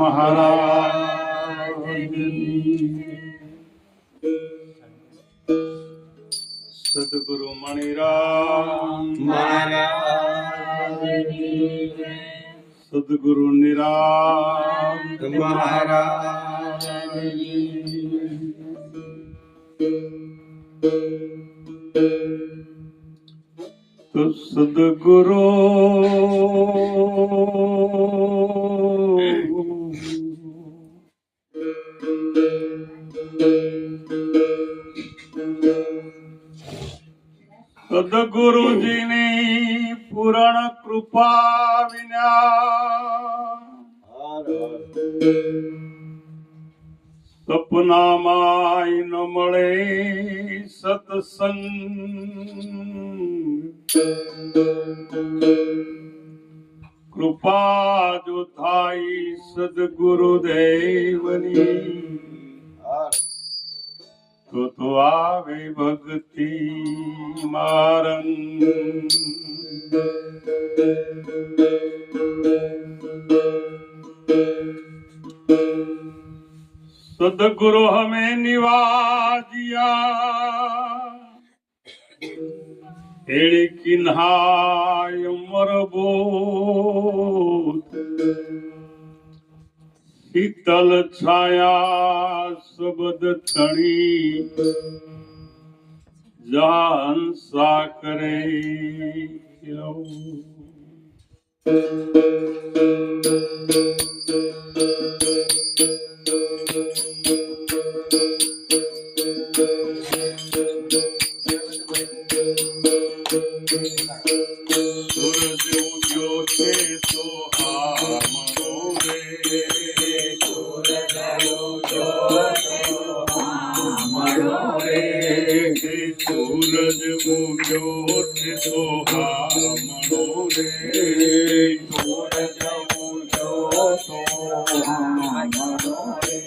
મહારાજની સદગુરુ મણિરામ મહારાજની સદગુરુ નિરાંત મહારાજની તો સદગુરુ સદગુરુજીની પૂર્ણ કૃપા વિના સપનામાં ન મળે સત્સંગ કૃપા જો થાય સદગુરુદેવની તો આવે ભક્તિ મારંગ સદગુરુ હમે નિવાજિયા એળી કિન્હાય મરબોત શીતલ છાયા શબ્દ તણી જાનસા કરે સૂરજ ઉગ્યો છે તો હામણો રે સૂરજ ઉગ્યો છે તો હામણો રે સૂરજ ઉગ્યો તો હામણો રે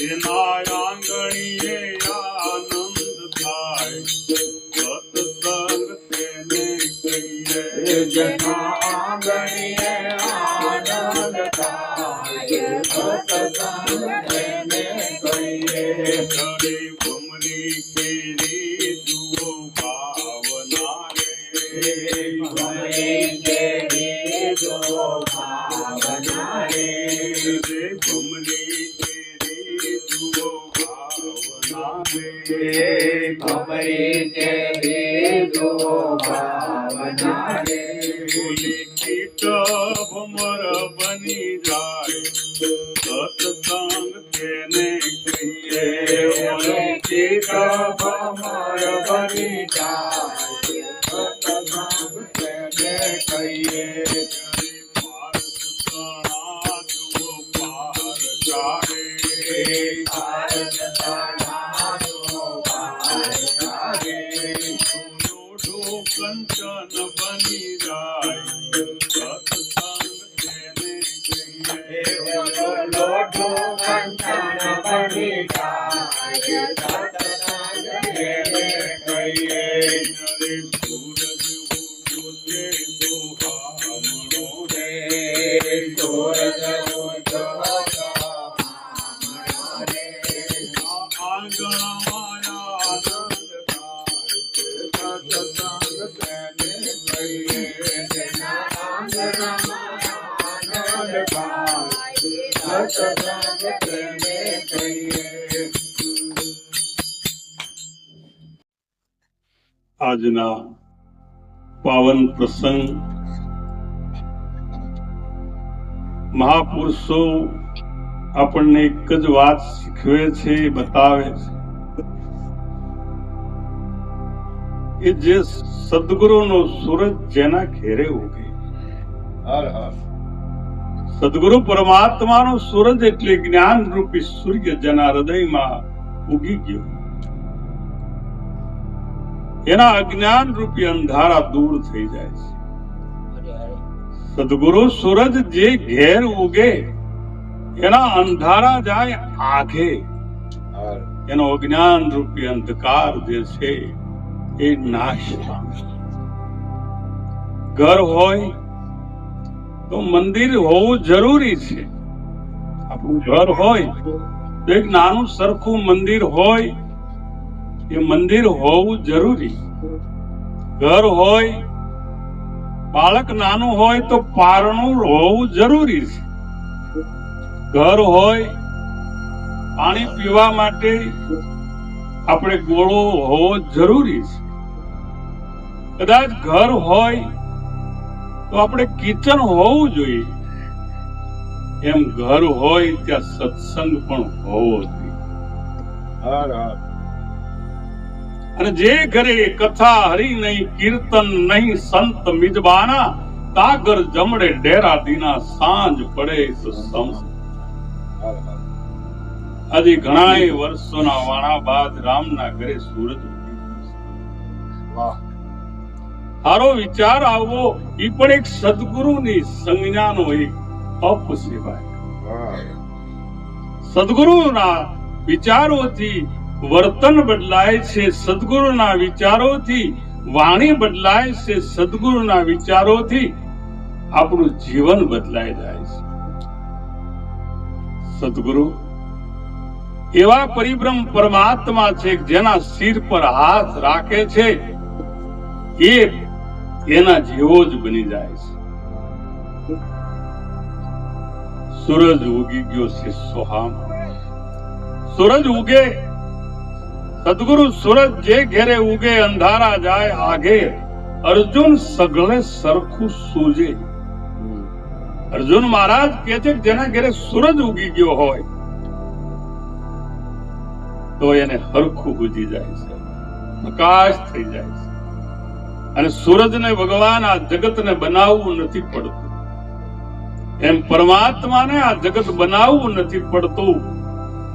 એના આંગણીએ આનંદ થાય સત્સંગ તેને કહીએ જેના આંગણીએ આનંદ થાય સત્સંગ તેને કહીએ ઘડી ભમરી કેરી જુઓ ભાવના રે ભમરી કેરી જો ભાવના રે ભમરી કેરી જુઓ ભાવના રે ભમરી કેરી જો ભાવના રે કીટ ભમર બની જાય સત્સંગ તેને કહીએ કીટ ભમર બની જાય સત્સંગ તેને કહીએ કંચન બની જાય સત્સંગ તેને કહીએ લોઢો કંચન બની જાય સત્સંગ તેને કહીએ સૂરજ ઉગ્યો છે તો હામણો રે સૂરજ ઉગ્યો આંગણામાં આનંદ થાય સત્સંગ તેને કહીએ જેના આંગણામાં આનંદ થાય સત્સંગ તેને કહીએ આજના પાવન પ્રસંગ મહાપુરુષો આપણને એક જ વાત શીખવે છે, બતાવે છે કે જે સદગુરુનો સૂરજ જેના ઘેરે ઉગે, સદગુરુ પરમાત્માનો સૂરજ એટલે જ્ઞાન રૂપી સૂર્ય જેના હૃદયમાં ઉગી ગયો, એના અજ્ઞાન રૂપી અંધારા દૂર થઈ જાય છે. સદગુરુ સૂરજ જે ઘેર ઉગે એના અંધારા જાય આગે, એનો અજ્ઞાન રૂપી અંધકાર જે છે એ નાશ પામે. ઘર હોય તો મંદિર હોવું જરૂરી છે. આપણું ઘર હોય તો એક નાનું સરખું મંદિર હોય, એ મંદિર હોવું જરૂરી. ઘર હોય, બાળક નાનું હોય તો પારણું હોવું જરૂરી છે. ઘર હોય, પાણી પીવા માટે આપણે ગોળો હોવો જરૂરી છે. કદાચ ઘર હોય તો આપણે કિચન હોવું જોઈએ. એમ ઘર હોય ત્યાં સત્સંગ પણ હોવો જોઈએ. અને જે ઘરે કથા હરી નહીં, કીર્તન નહીં, સંત મિજબાના, તાગર જમડે ડેરા દીના, સાંજ પડે તો આજે ઘણા વર્ષોના વાણા બાદ રામના ઘરે સૂરજ ઉગ્યો. સારો વિચાર આવવો એ પણ એક સદગુરુની સંજ્ઞાનો એક અપ સિવાય. સદગુરુના વિચારોથી વર્તન બદલાય છે, સદગુરુના વિચારોથી વાણી બદલાય છે, સદગુરુના વિચારોથી આપણું જીવન બદલાઈ જાય છે. સદગુરુ એવા પરિબ્રહ્મ પરમાત્મા છે જેના સિર પર હાથ રાખે છે એ એના જેવો જ બની જાય છે. સૂરજ ઉગી ગયો છે સોહામ. સૂરજ ઉગે, સદગુરુ સૂરજ જે ઘેરે ઉગે અંધારા જાય આગે, અર્જુન સગળે સરખું સૂજે. અર્જુન મહારાજ કહે છે કે જેના ઘેરે સૂરજ ઉગી ગયો હોય તો એને હરખું બુજી જાય છે, પ્રકાશ થઈ જાય છે. અને સૂરજને ભગવાન આ જગતને બનાવવું નથી પડતું, એમ પરમાત્માને આ જગત બનાવવું નથી પડતું.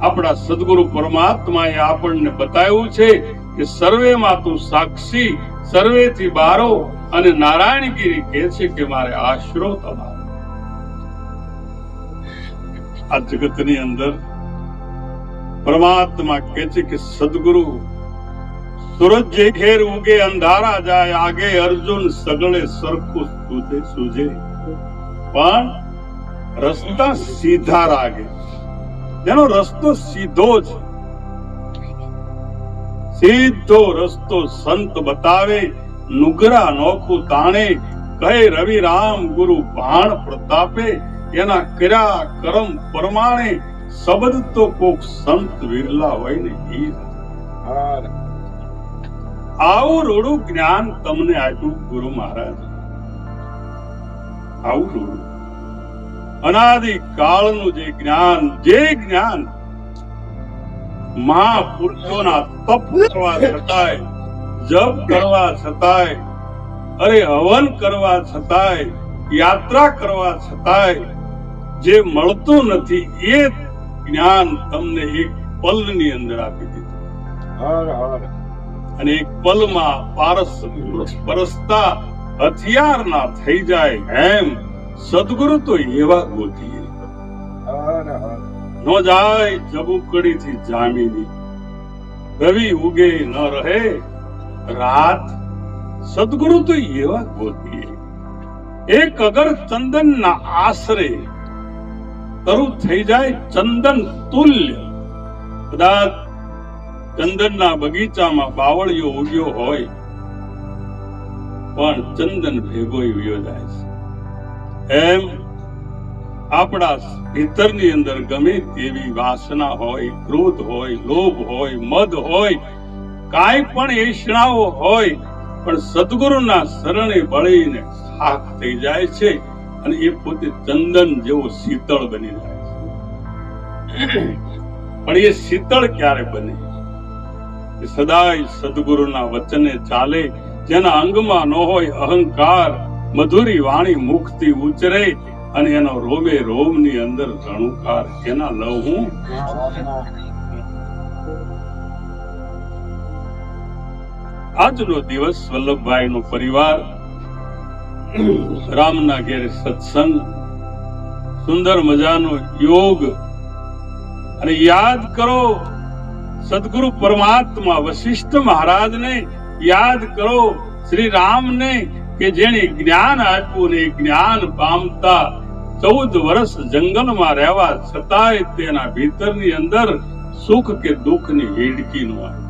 આપણા સદગુરુ પરમાત્માએ આપણને બતાવ્યું છે કે સર્વેમાં તું સાક્ષી, સર્વેથી બારો. અને નારાયણગીરી કહે છે કે મારે આશરો તમારો. આ જગતની અંદર પરમાત્મા કહે છે કે સદગુરુ સૂરજ જે ઘેર ઉગે અંધારા જાય આગે, અર્જુન સગળે સરખું સૂજે. પણ રસ્તા સીધા રાગે, જેનો રસ્તો સીધો છે, સીધો રસ્તો સંત બતાવે, નુગરા નોખું તાણે, કહે રવિ રામ ગુરુ ભાણ પ્રતાપે, એના કર્યા કરમ પ્રમાણે શબ્દ તો કોક સંત વિરલા હોય ને હીર. આવું રૂડું જ્ઞાન તમને આપ્યું ગુરુ મહારાજ. આવું રૂડું અનાદિ કાળનું જે જ્ઞાન મહાપુરુષોના તપ કરવા છતાંય, જપ કરવા છતાંય, અરે હવન કરવા છતાંય, યાત્રા કરવા છતાંય જે મળતું નથી એ જ્ઞાન તમને એક પલની અંદર આપી દીધું. અને એક પલમાં પરસતા હથિયાર ના થઈ જાય એમ સદગુરુ તો એવા ગોતીએ. નો જાય જબુકડી થી જામીની, રવિ ઉગે ન રહે રાત. સદગુરુ તો એવા ગોતીએ. એક અગર ચંદન ના આશરે તરુ થઈ જાય ચંદન તુલ્ય. કદાચ ચંદનના બગીચામાં બાવળિયો ઉગ્યો હોય પણ ચંદન ભેગો ઉગ્યો જાય છે. એમ આપણા ભીતરની અંદર ગમે તેવી વાસના હોય, ક્રોધ હોય, લોભ હોય, મદ હોય, કાંઈ પણ એષણાઓ હોય, પણ સદગુરુના શરણે બળીને ખાખ થઈ જાય છે અને એ પોતે ચંદન જેવો શીતળ બની જાય છે. પણ એ શીતળ ક્યારે બને? સદાય સદગુરુના વચને ચાલે, જેના અંગમાં ન હોય અહંકાર, મધુરી વાણી મુખથી ઉચરે અને એનો રોમે રોમની અંદર રણુકાર. એના લહુ આજનો દિવસ વલ્લભભાઈ નો પરિવાર રામના ઘેરે સત્સંગ, સુંદર મજાનો યોગ. અને યાદ કરો સદગુરુ પરમાત્મા વશિષ્ઠ મહારાજને, યાદ કરો શ્રી રામને, કે જેને જ્ઞાન આપ્યું ને જ્ઞાન પામતા 14 વર્ષ જંગલમાં રહેવા છતાંય તેના ભીતરની અંદર સુખ કે દુઃખની હિડકી નો આવી.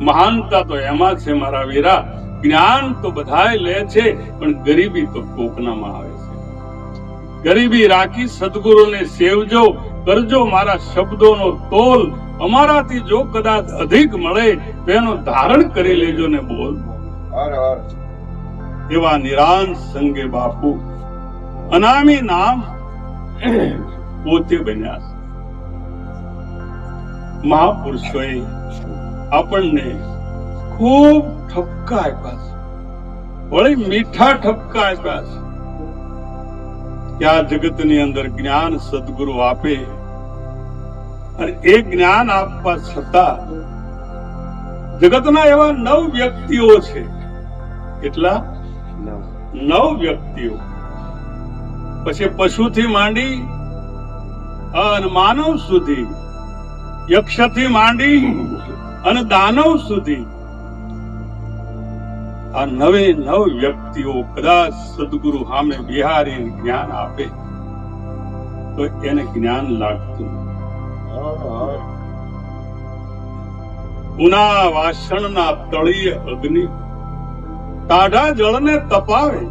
મહાનતા તો એમાં છે મારા વીરા, જ્ઞાન તો બધાય લે છે પણ ગરીબી તો કોકનામાં આવે છે. ગરીબી રાખી સદગુરુને સેવજો, કરજો મારા શબ્દોનો તોલ. અમારાથી જો કદાચ અધિક મળે તો એનો ધારણ કરી લેજો ને બોલ. એવા નિરાંત સંગે બાપુ અનામી નામ પોતે બન્યા છે. મહાપુરુષોએ આપણને ખૂબ ઠપકા આપ્યા છે, વળી મીઠા ઠપકા આપ્યા છે કે આ જગતની અંદર જ્ઞાન સદગુરુ આપે અને એ જ્ઞાન આપવા છતાં જગતના એવા 9 વ્યક્તિઓ છે. કેટલા? 9 વ્યક્તિઓ. પછી પશુથી માંડી અને માનવ સુધી, યક્ષથી માંડી અને દાનવ સુધી આ 9 વ્યક્તિઓ કદાચ સદગુરુ સામે બિહારી જ્ઞાન આપે તો એને જ્ઞાન લાગતું. ઉના વાસણના તળિયે અગ્નિ, ટાઢા જળને તપાવે,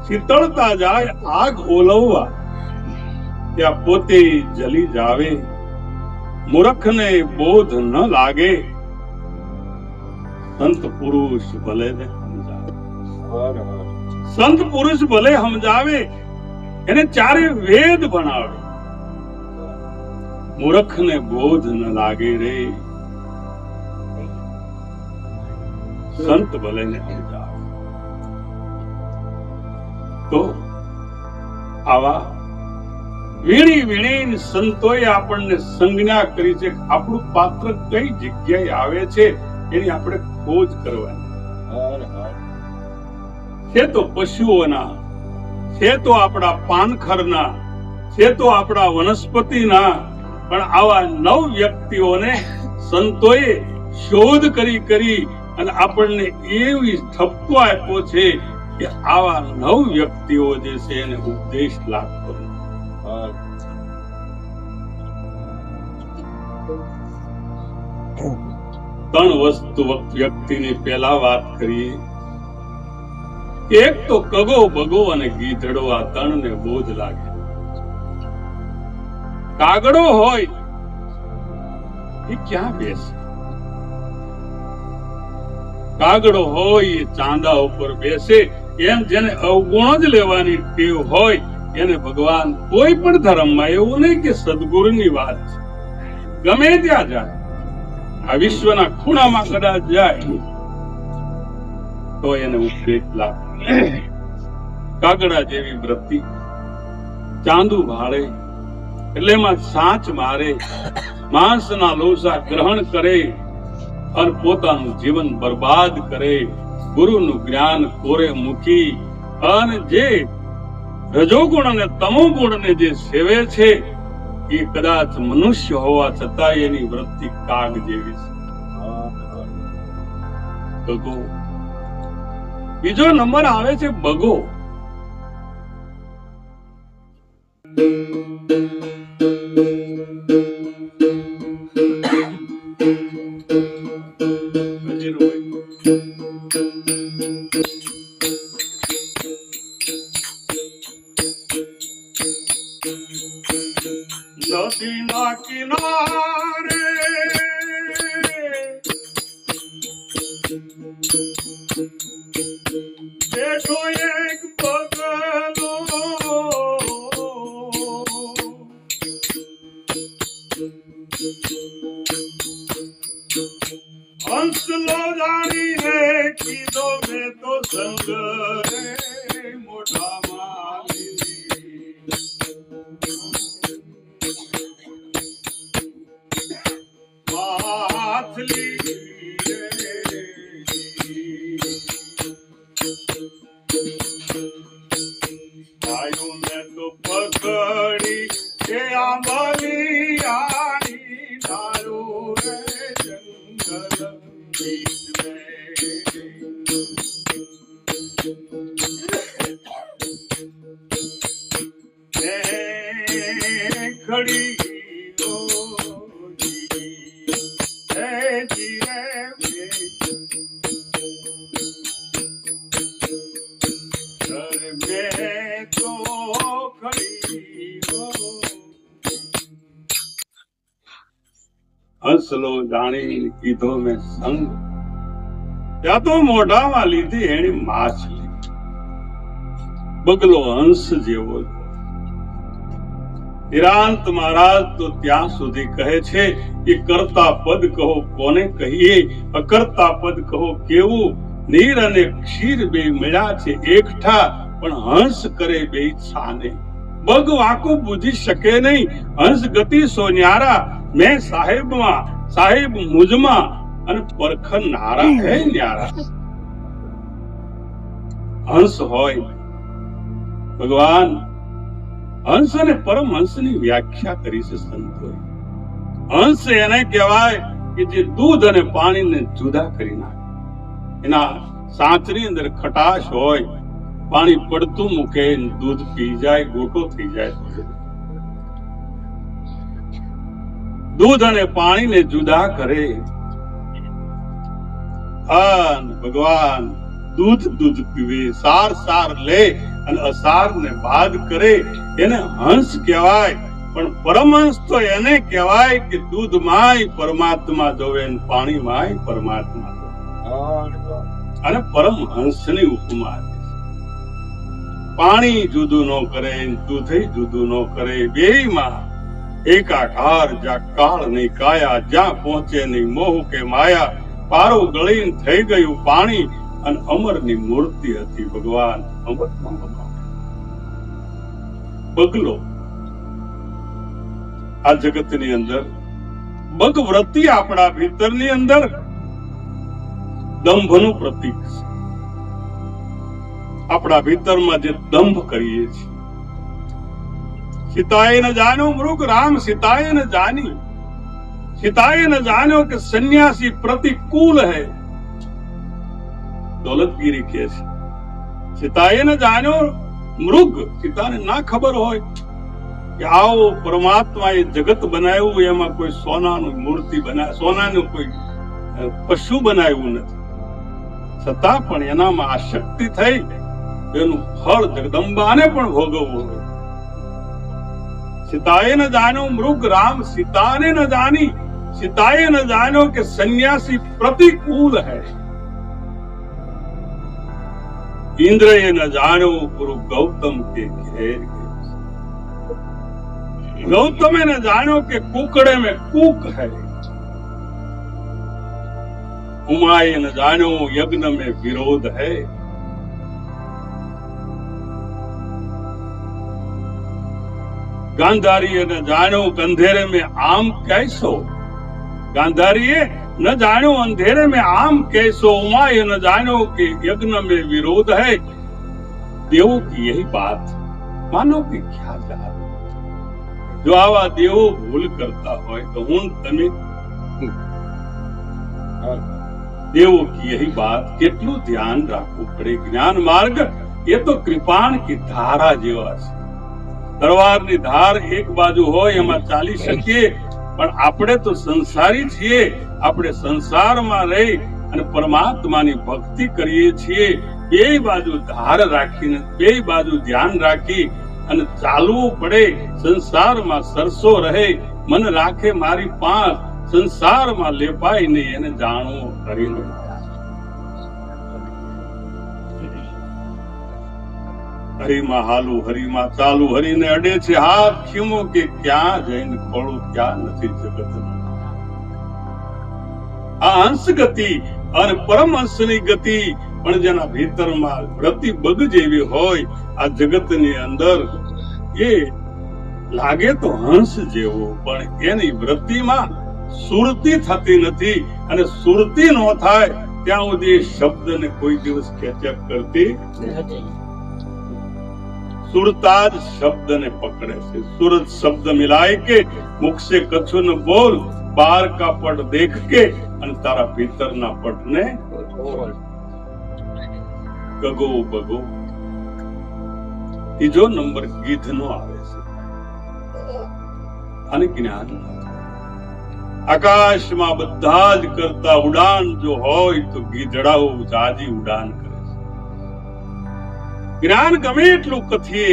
શીતળતા જાય આગ ઓલવવા, ત્યાં પોતે જલી જાવે. મૂર્ખને બોધ ન લાગે, સંત પુરુષ ભલે ને સમજાવે. સંત પુરુષ ભલે સમજાવે, એને 4 વેદ ભણાવે. મૂર્ખને બોધ ન લાગે રે, સંત ભલે ને સમજાવે. તો આવા વીણી વીણી સંતોએ આપણને સંજ્ઞા કરી છે. આપણું પાત્ર કઈ જગ્યાએ આવે છે એની આપણે ખોજ કરવાની છે. તો પશુઓના છે, તો આપણા પાનખરના છે, તો આપણા વનસ્પતિના, પણ આવા 9 વ્યક્તિઓને સંતોએ શોધ કરી અને આપણને એવી ઠપકો આપ્યો છે કે આવા 9 વ્યક્તિઓ જે છે એને ઉપદેશ લાગતો. 3 વસ્તુ વ્યક્તિની પહેલા વાત કરીએ. એક તો કગો, બગો અને ગીધડો, આ 3 ને બોધ લાગે. કાગડો હોય એ ક્યાં બેસે? કાગડો હોય એ ચાંદા ઉપર બેસે. એમ જેને અવગુણ જ લેવાની ટેવ હોય એને ભગવાન કોઈ પણ ધર્મમાં, એવું નહીં કે સદગુરુની વાત છે, ગમે ત્યાં જાય, આ વિશ્વના ખૂણામાં કદાચ જાય તો એને ઉપદેશ લાગે. કાગડા જેવી વૃત્તિ, ચાંદુ ભાળે એટલે એમાં સાચ મારે, માંસના લોસા ગ્રહણ કરે અને પોતાનું જીવન બરબાદ કરે. ગુરુનું જ્ઞાન કોરે મૂકી અને જે રજોગુણ અને તમોગુણને જે સેવે છે એ કદાચ મનુષ્ય હોવા છતાં એની વૃત્તિ કાગ જેવી છે. બગો. બીજો નંબર આવે છે બગો. નદીના કિનારે બેઠો એક બગલો, હંસલો જાણીને કીધો મેં તો સંગ મોઢામાં આયો મેં તો પકડી કે આંબલિયાની દારૂ રે જંગલ જીરે घर में तो खड़ी हो હસલો જાણી કીધો મેં સંગ ત્યાં તો મોઢામાં લીધી એની માછલી બગલો હંસ જેવો નિરાંત મહારાજ તો ત્યાં સુધી કહે છે કે કરતા પદ કહો કોને કહીએ અકર્તા પદ કહો કેવું નીર અને ક્ષીર બે મળ્યા છે એકઠા પણ હંસ કરે બે છાને બગ વાકો બુજી શકે નહીં હંસ ગતિ સોન્યારા મેં સાહેબમાં સાહેબ મુજમાં અને પરખન નારા હે ન્યારા હંસ હોય ભગવાન હંસ અને પરમહંસની વ્યાખ્યા કરી છે સંતોએ હંસ એને કહેવાય કે જે દૂધ અને પાણીને જુદા કરી નાખે એના સાંચની અંદર ખટાશ હોય પાણી પડતું મૂકે દૂધ પી જાય ગોટો થઈ જાય દૂધ અને પાણીને જુદા કરે ભગવાન દૂધ દૂધ પીવે સાર સાર લે અને અસારને બાદ કરે એને હંસ કહેવાય પણ પરમહંસ તો એને કહેવાય કે દૂધમાંય પરમાત્મા જોવે પાણીમાંય પરમાત્મા અને પરમહંસની ઉપમા પાણી જુદું ન કરે દૂધ જુદું ન કરે બેયમાં એકાકાર જ્યાં કાળ નહીં કાયા જ્યાં પહોંચે નહીં મોહ કે માયા પારો ગળીને થઈ ગયું પાણી અને અમરની મૂર્તિ હતી ભગવાન બગલો આ જગતની અંદર ભગવૃત્તિ આપણા ભીતરની અંદર દંભનું પ્રતીક છે આપણા ભીતરમાં જે દંભ કરીએ છીએ સીતાએ ન જાણ્યો મૃગ રામ સીતાએ ન જાની સીતાએ ન જાણ્યો કે સન્યાસી પ્રતિકૂલ હૈ દોલતગીરી કહે છે સીતાએ ન જાણ્યો મૃગ સીતાને ના ખબર હોય કે આવો પરમાત્માએ જગત બનાવ્યું એમાં કોઈ સોનાનું મૂર્તિ બનાવી સોનાનું કોઈ પશુ બનાવ્યું નથી છતાં પણ એનામાં આ શક્તિ થઈ એનું ફળ જગદંબાને પણ ભોગવવું હોય સીતાએ ન જાણ્યો મૃગ રામ સીતાને ન જાની સીતાએ ન જાણ્યો કે સન્યાસી પ્રતિકૂલ હૈ इंद्र न जानो गुरु गौतम के घेर गौतम ने जानो कि कुकड़े में कूक है उमाए न जानो यज्ञ में विरोध है गांधारी न जानो अंधेरे में आम कैसो गांधारी न जानो अंधेरे में आम कैसो उमाए न जानो कि यज्ञ में विरोध है देवों की यही बात मानो कि क्या जात जो आवा देवो भूल करता हो तो हूं तमे देवों की यही बात કેટલું ધ્યાન રાખવું પડે જ્ઞાન માર્ગ એ તો કૃપાણ की धारा જેવા છે તલવારની ધાર એક બાજુ હોય એમાં ચાલી શકીએ પણ આપણે તો સંસારી છીએ આપણે સંસારમાં રહી અને પરમાત્માની ભક્તિ કરીએ છીએ બે બાજુ ધાર રાખીને બે બાજુ ધ્યાન રાખી અને ચાલવું પડે સંસારમાં સરસો રહે મન રાખે મારી પાંચ સંસારમાં લેપાય નહીં એને જાણવું કરીને હરિમાં હાલું હરિમાં ચાલુ હરિને અડે છે હાથ ખીમો કે ક્યાં જઈને ખોળું ક્યાં નથી જગત આ હંસ ગતિ અને પરમહંસની ગતિ પણ જેના ભીતરમાં વૃત્તિ બગ જેવી હોય આ જગતની અંદર એ લાગે તો હંસ જેવો પણ એની વૃત્તિમાં સુરતી થતી નથી અને સુરતી ન થાય ત્યાં સુધી શબ્દને કોઈ દિવસ કેચઅપ કરતી નથી સુરતા જ શબ્દને પકડે છે સુરત શબ્દ મિલાય કે મુખ से कछु न बोल बाहर का पट देख के અને તારા ભીતરના પટને ગગો બગો ત્રીજો નંબર ગીધનો આવે છે અને જ્ઞાન આકાશમાં બધા જ કરતા ઉડાન જો હોય તો ગીધડાઓ જાજી ઉડાન કરે છે. જ્ઞાન ગમે એટલું કથીએ,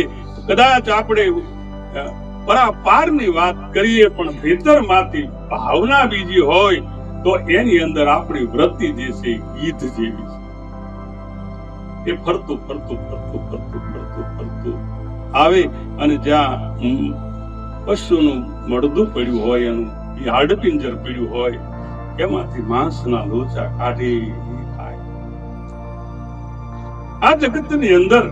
કદાચ આપણે પરાપારની વાત કરીએ, પણ ભીતરમાંથી ભાવના બીજી હોય તો એની અંદર આપણી વૃત્તિ જે છે ગીધ જેવી છે. એ ફરતું ફરતું ફરતું ફરતું ફરતું ફરતું આવે અને જ્યાં પશુનું મળદું પડ્યું હોય, એનું હાડપિંજર પડ્યું હોય, એમાંથી માંસના લોચા કાઢી ખાય. આ જગતની અંદર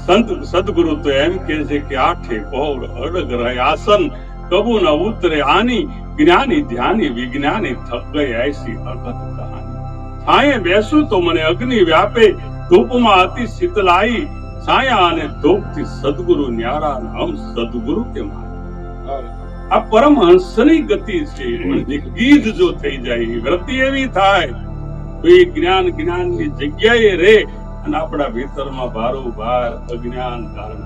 સંત સદગુરુ તો એમ કે છે કે આઠે પહોળ અડગ રહે આસન, કબુ ન ઉતરે આની, જ્ઞાની ધ્યાની વિજ્ઞાની થક ગઈ એસી હકત કહાની. છાંયે બેસું તો મને અગ્નિ વ્યાપે, ધૂપમાં અતિ શીતલાઈ, છાયા અને ધૂપથી સદગુરુ ન્યારા, હમ સદગુરુ કે માય. આ પરમહંસની ગતિ છે. જે ગીધ જો થઈ જાય, વૃત્તિ એવી થાય તો એ જ્ઞાનની જગ્યાએ રે અને આપણા ભીતરમાં બારોબાર અજ્ઞાન ધારણ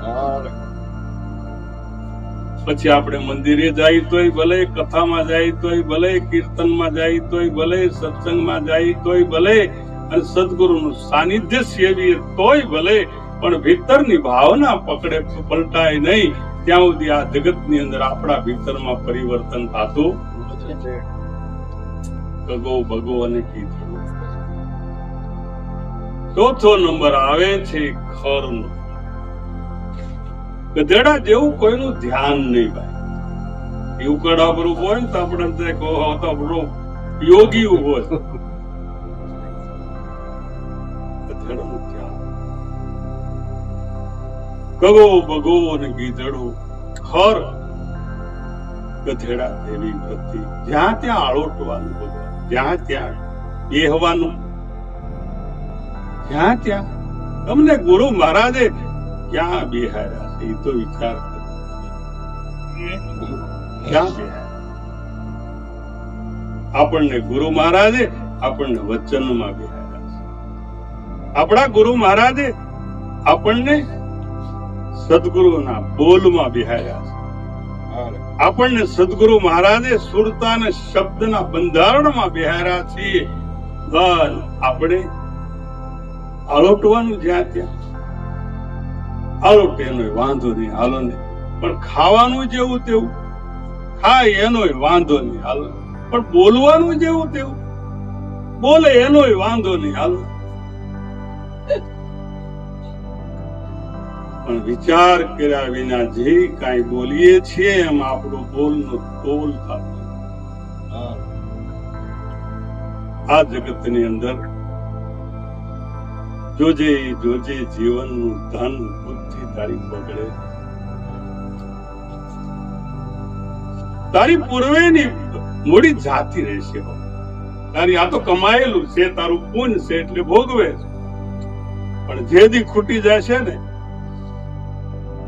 થાય. પછી આપણે મંદિરે જાય તોય ભલે, કથામાં જાય તોય ભલે, કીર્તનમાં જાય તોય ભલે, સત્સંગમાં જાય તોય ભલે, અને સદગુરુનું સાનિધ્ય સેવીએ તોય ભલે, પણ ભીતરની ભાવના પકડે પલટાય નહીં ત્યાં સુધી આ જગતની અંદર આપણા ભીતરમાં પરિવર્તન થતું ગગો બગો અને કીધું. ચોથો નંબર આવે છે ખરનો. ગધેડા જેવું કોઈનું ધ્યાન નહીં ભાઈ. એવું કડા પર ઉભો હોય ને તો આપણે યોગી ઉભો હોય. ગધેડાનું ધ્યાન, ગગો બગો અને ગીધડું, ખર ગધેડા જેવી વૃત્તિ. જ્યાં ત્યાં આળોટવાનું, જ્યાં ત્યાં બેહવાનું, જ્યાં ત્યાં તમને ગુરુ મહારાજે ક્યાં બેહાર્યા છે એ તો વિચાર કરો. ક્યાં બેહાર્યા? આપણને ગુરુ મહારાજે આપણને વચનમાં બેહાર્યા છે. આપણા ગુરુ મહારાજે આપણને સદગુરુના બોલમાં બેહાર્યા છે. આપણને સદગુરુ મહારાજે સુરતા અને શબ્દના બંધારણમાં બેહાર્યા છીએ. આપણે આલોટવાનું જ્યાં ત્યાં આલોટ, એનો વાંધો નહીં, હાલો ને. પણ ખાવાનું જેવું તેવું ખાય, એનો વાંધો નહીં, હાલો. પણ બોલવાનું જેવું તેવું બોલે, એનો વાંધો નહીં, હાલો. પણ વિચાર કર્યા વિના જે કાંઈ બોલીએ છીએ એમ આપણું બોલનો તોલ થતો. આ જગતની અંદર જોજે જોજે જીવનનું ધન બુદ્ધિ તારી બગડે. તારી પૂર્વેની મૂડી જાતી રહેશે. તારી આ તો કમાયેલું છે, તારું પુણ્ય છે એટલે ભોગવે છે. પણ જે દી ખૂટી જશે ને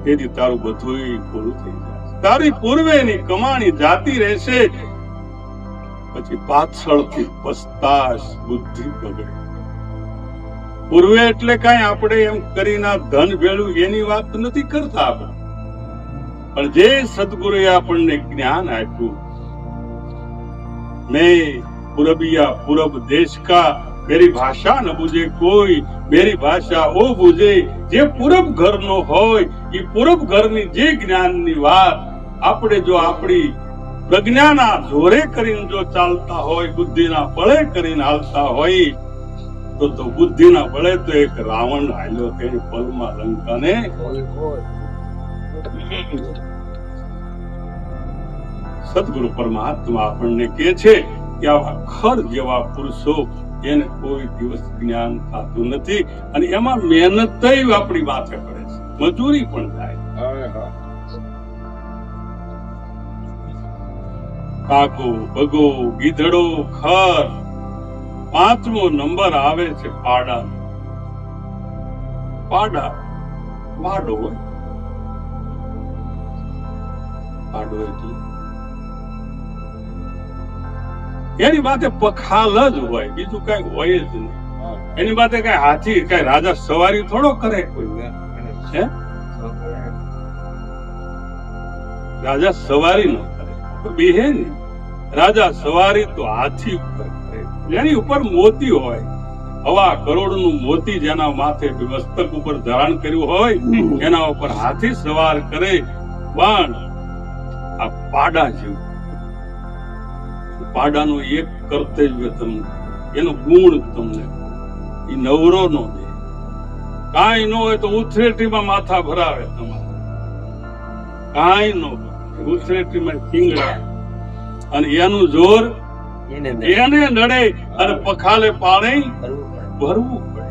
તેથી તારું બધું પૂરું થઈ જાય. તારી પૂર્વેની કમાણી જાતી રહેશે, પછી પાછળથી પસ્તાશ, બુદ્ધિ બગડે. પૂર્વે એટલે કઈ આપણે એમ કરીને ધન ભેળું એની વાત નથી કરતા આપણે, પણ જે સદગુરુએ આપણને જ્ઞાન આપ્યું. મેં પૂરબિયા પૂરબ દેશ કા, મેરી ભાષા ન બુજે કોઈ, મેરી ભાષા ઓ બુજે. જે પૂરબ ઘરનો હોય એ પૂરબ ઘરની જે જ્ઞાનની વાત આપણે જો આપણી પ્રજ્ઞાના જોરે કરીને જો ચાલતા હોય, બુદ્ધિના બળે કરીને હાલતા હોય, તો બુદ્ધિના બળે તો એક રાવણ હાલ્યો તેની પલમાં લંકાને. સદગુરુ પરમાત્મા આપણને કહે છે કે આવા ખર જેવા પુરુષો એને કોઈ દિવસ જ્ઞાન થતું નથી, અને એમાં મહેનત આપણી માથે પડે છે, મજૂરી પણ થાય. કાકો બગો ગીધડો ખર. પાંચમો નંબર આવે છે પાડા. પાડા પાડો હોય, પાડો એટલે એની માથે પખાલ જ હોય, બીજું કઈ હોય જ નહીં. એની માથે કઈ હાથી કઈ રાજા સવારી થોડો કરે કોઈ. રાજા સવારી ન કરે, બેહે ને રાજા સવારી તો હાથી ઉપર કરે, જેની ઉપર મોતી હોય, 1.25 કરોડનું મોતી જેના માથે મસ્તક ઉપર ધારણ કર્યું હોય એના ઉપર હાથી સવાર કરે. પણ આ પાડા જેવું, પાડાનું એક કર્તવ્ય તમને, એનો ગુણ તમને એ નવરો નો દે. કાંઈ ન હોય તો ઉથરેટીમાં માથા ભરાવે તમારે, કાંઈ ન ઉથરેટીમાં શિંગડા, અને એનું જોર એને નડે અને પખાલે પાણી ભરવું પડે.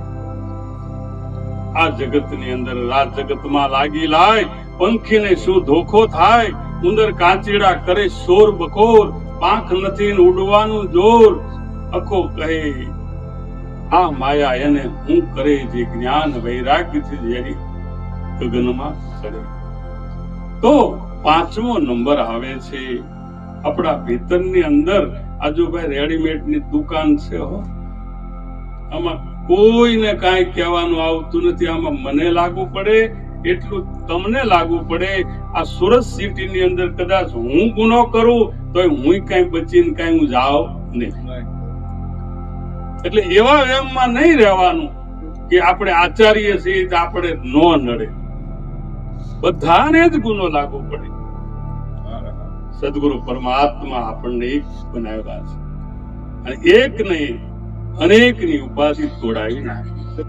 આ જગતની અંદર, રાજ જગતમાં લાગી લાય, પંખીને શું ધોખો થાય, ઉંદર કાચીડા કરે શોર બકોર, પાંખ નથી ને ઉડવાનું જોર. અખો કહે આ માયા એને હું કરે, જે જ્ઞાન વૈરાગ્યથી જેની ગગનમાં ચડે. તો 5મો નંબર આવે છે આપણા ભીતરની અંદર. આજુભાઈ રેડીમેડની દુકાન છે હો, આમાં કોઈને કાંઈ કહેવાનું આવતું નથી. આમાં મને લાગુ પડે એટલું તમને લાગુ પડે. આ સુરત સિટીની અંદર કદાચ હું ગુનો કરું તો હું કઈ બચીને કઈ હું જાઉં નહીં. એટલે એવા વેમમાં નહીં રહેવાનું કે આપણે આચાર્ય છીએ તો આપણે નો નડે. બધાને જ ગુનો લાગુ પડે. સદગુરુ પરમાત્મા આપણને એક બનાવ્યા છે, અને એક નહીં અનેકની ઉપાધિ તોડાવી નાખી.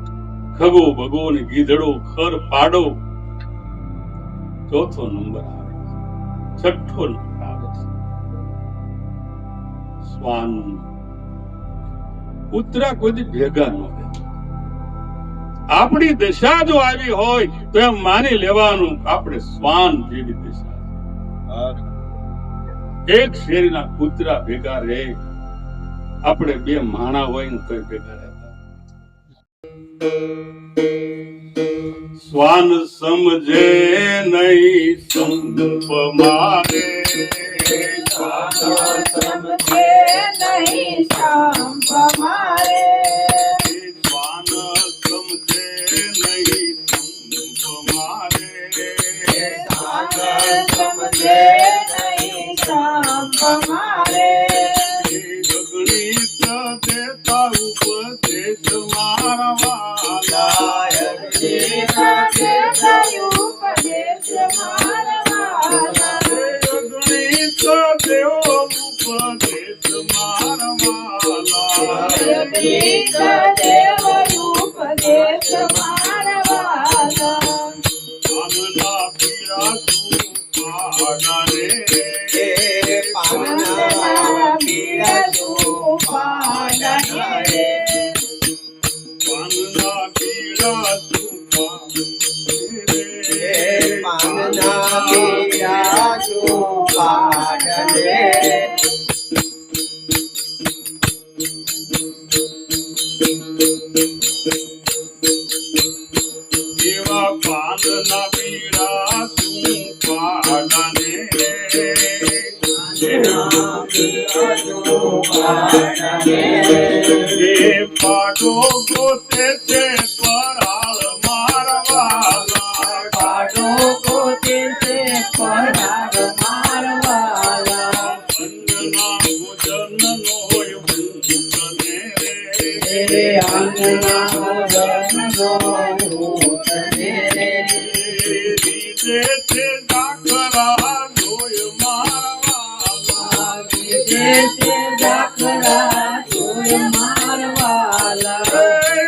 ખગો બગો ને ગીધડો ખર પાડો 4થો નંબર આવે. 6થો નંબર આવે છે શ્વાન. કૂતરા કોઈ ભેગા ન રહે. આપણી દશા જો આવી હોય તો એમ માની લેવાનું આપણે શ્વાન જેવી દશા. એક શેરીના કૂતરા ભેગા રહે, આપણે 2 માણા હોય ને તો ભેગા રહેતા. શ્વાન સમજે નહીં સંપ મારે, શ્વાન સમજે નહીં સંપ મારે, શ્વાન સમજે નહીં સંપ મારે, શ્વાન સમજે નહીં સંપ મારે, ગગડીત દેતા ઉપદેશ મારા વાલા, ગગડીત દેતા ઉપદેશ મારા વાલા, ગગડીત દેવો ઉપદેશ મારા વાલા, ગગડીત દેવો ઉપદેશ મારા વાલા. પાનના પીળા તું પાડા રે, પાનના પીળા તું પાડા રે, પાનના પીળા તું પાડા રે, પાનના પીળા તું પાડા રે. એવા પાનના પીળા તું પાડા રે, પાનના પીળા તું પાડા રે, એ પાડો ગોતે છે પરાળ મારવાલા, પાડો પોતે છે પરાગ મારવાલા, અન્નના ભોજનનો હોય ભૂખ ને રે, રે અન્નના ભોજનનો ભૂખ ને રે, રીજે છે ડાકરા જોય મારવાલા, જે છે ડાકરા જોય મારવાલા,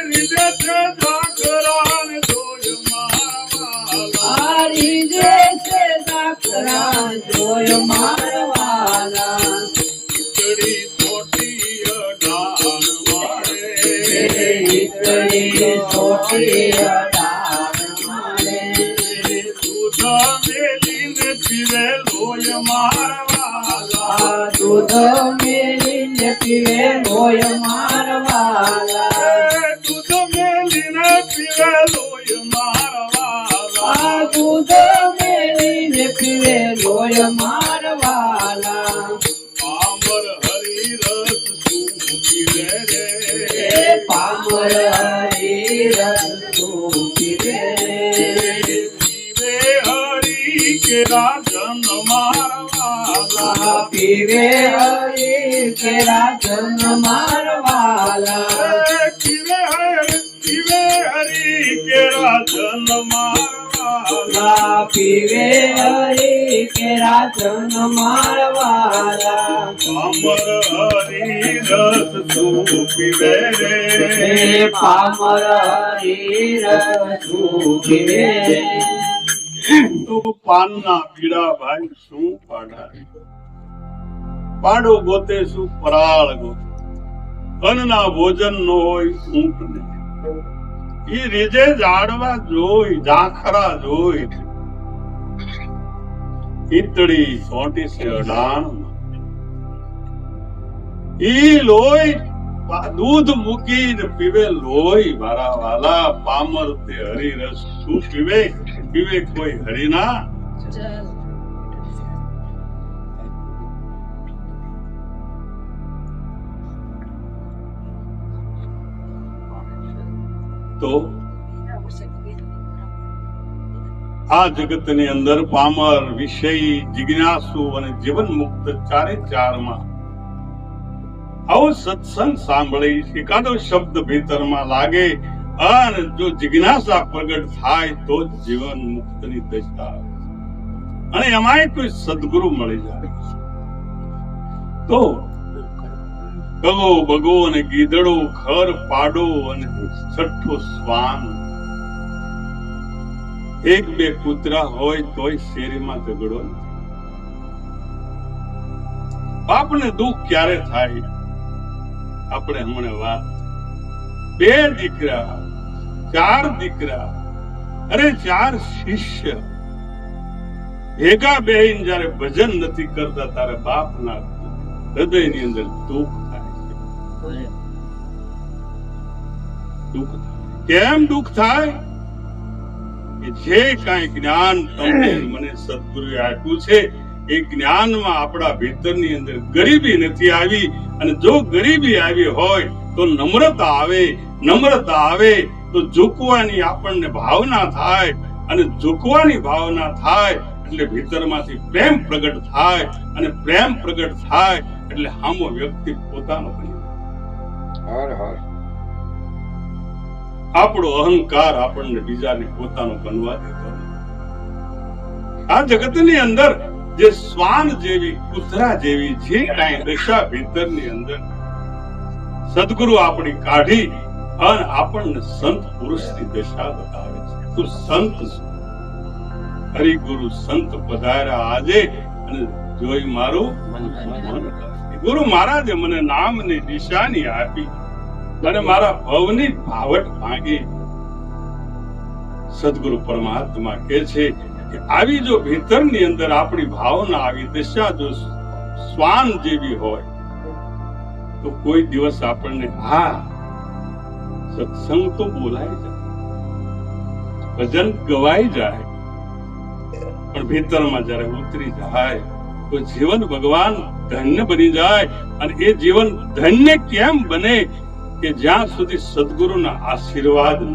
રીજે છે ડાકરા જોય મારવાલા, હારી જે છે ડાકરા જોય મારવાલા, ઈતડી મોટી અડાણ વાળે, ઈતરી છોટી અડાણ મારે, દૂધ મેલીને પીવે લોય મારવાલા, દૂધ મેલીને પીવે લોય મારવાલા, દૂધ મેલીને પીવે લોય મારવાલા, દૂધ મેલીને પીવે લોય મારવાલા, પામર હરી રસ તું પીવે રે, પામર હરી રસ તું પીવે, પીવે હરી કે રાજન મારવાલા, પીવે હરી કેરા જન મારવાલા પીવે હરી કેરા જન મારવાલા પીવે હરી કેરા જન મારવાલા પામર હરી રસ તું પીવે રે પામર હરી રસ પીવે તું પાનના પીડા ભાઈ શું પાડા પાડો ગોતે શું પરાળ ગોતે અન્નના ભોજન નો હોય ઊંટ ને ઈ રીજે ઝાડવા જોઈ ઝાખરા જોઈ ઈતળી સોટી છે અડાણ ઈ લોહી દૂધ મૂકીને પીવે લોહી મારા વાલા પામર તે હરિરસ શું પીવે પીવે કોઈ હરિના તો આ જગતની અંદર પામર વિષય જિજ્ઞાસુ અને જીવન મુક્ત ચારે ચારમાં આવો સત્સંગ સાંભળી એકાદો શબ્દ ભીતરમાં લાગે અને જો જિજ્ઞાસા પ્રગટ થાય તો જીવન મુક્તની દશા અને એમાંય કોઈ સદગુરુ મળી જાય તો ગગો બગો અને ગીદડો ખર પાડો અને છઠ્ઠો શ્વાન એક બે કૂતરા હોય તોય શેરીમાં ઝઘડો નથી બાપને દુઃખ ક્યારે થાય આપણે હમણાં વાત બે દીકરા ચાર દીકરા અરે ચાર શિષ્ય ભેગા બેહીને જયારે ભજન નથી કરતા તારે બાપના હૃદયની અંદર દુઃખ થાય દુઃખ કેમ દુઃખ થાય કે જે કાંઈ જ્ઞાન તમને મને સદગુરુએ આપ્યું છે એ જ્ઞાનમાં આપણા ભીતરની અંદર ગરીબી નથી આવી અને જો ગરીબી આવી હોય તો નમ્રતા આવે તો ઝૂકવાની આપણને ભાવના થાય અને ઝૂકવાની ભાવના થાય એટલે ભીતરમાંથી પ્રેમ પ્રગટ થાય અને પ્રેમ પ્રગટ થાય એટલે સામો વ્યક્તિ પોતાનો બની જાય આપણો અહંકાર આપણને બીજાને પોતાનો બનવા દેતો આ જગતની અંદર જે શ્વાન જેવી કૂતરા જેવી જે કાંઈ દશા ભીતરની અંદર સદગુરુ આપણી કાઢી અને આપણને સંત પુરુષની દશા બતાવે છે તું સંત હરિગુરુ સંત પધાર્યા આજે અને જોઈ મારું ગુરુ મહારાજે મને નામની નિશાની આપી અને મારા ભવની ભાવટ ભાંગી સદગુરુ પરમાત્મા કહે છે કે આવી જો ભીતરની અંદર આપણી ભાવના આવી દશા જો શ્વાન જેવી હોય તો કોઈ દિવસ આપણને હા સત્સંગ તો બોલાય જાય ભજન ગવાઈ જાય પણ ભીતરમાં જયારે ઉતરી જાય તો જીવન ભગવાન ધન્ય બની જાય અને એ જીવન ધન્ય કેમ બને કે જ્યાં સુધી સદગુરુના આશીર્વાદ ન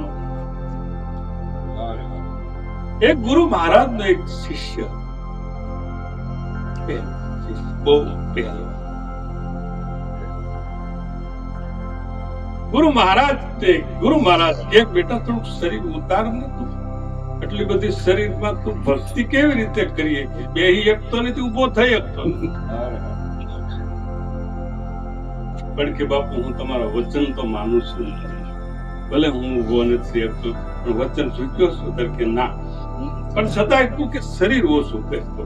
એક ગુરુ મહારાજ નો એક શિષ્ય બહુ પહેલો ગુરુ મહારાજ કે બેટા થોડુંક શરીર ઉતાર ને તું એટલી બધી શરીરમાં તું ભક્તિ કેવી રીતે કરીએ બેહી એકતો નથી ઉભો થઈ એકતો પણ કે બાપુ હું તમારા વચન તો માનું છું ભલે હું ઉભો નથી એકતો પણ વચન ચૂક્યો છું કે ના પણ છતાંય તું કે શરીર ઓછું કરતો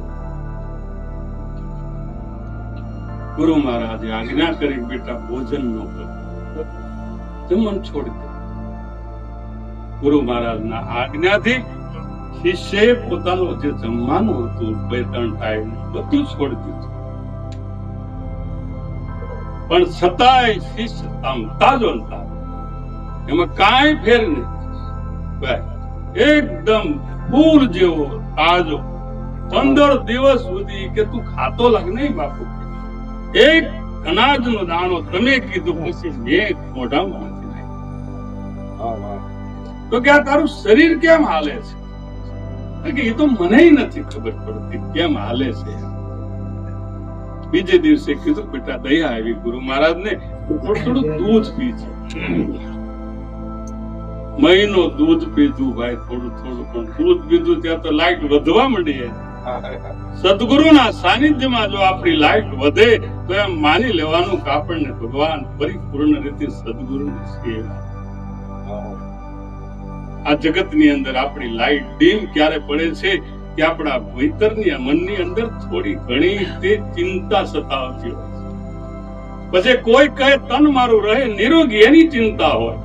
ગુરુ મહારાજે આજ્ઞા કરી બેટા ભોજન ન કર જમવાનું છોડી દે ગુરુ મહારાજના આજ્ઞાથી શિષ્યએ પોતાનું જે જમવાનું હતું 2-3 ટાઈમ બધું છોડી દીધું પણ છતાંય શિષ્ય તાજો એમાં કાંઈ ફેર નહીં એકદમ ફૂલ જેવો તાજો 15 દિવસ સુધી કે તું ખાતો લાગ નહીં બાપુ એક અનાજનો દાણો તમે કીધું પછી એક મોઢામાં નથી તો કે આ તારું શરીર કેમ હાલે છે કે એ તો મને નથી ખબર પડતી કેમ હાલે છે બીજે દિવસે કીધું બેટા દયા આવી ગુરુ મહારાજ ને થોડું દૂધ પીજે. મહિનો દૂધ પીધું ભાઈ, થોડું પણ દૂધ પીધું ત્યાં તો લાઈટ વધવા માંડી. સદગુરુના સાનિધ્યમાં જો આપણી લાઈટ વધે તો એમ માની લેવાનું કે આપણને ભગવાન પરિપૂર્ણ રીતે સદગુરુની સેવા. આ જગતની અંદર આપણી લાઈટ ડીમ ક્યારે પડે છે કે આપણા ભીતરની મનની અંદર થોડી ઘણી તે ચિંતા સતાવતી હોય. પછી કોઈ કહે તન મારું રહે નિરોગી એની ચિંતા હોય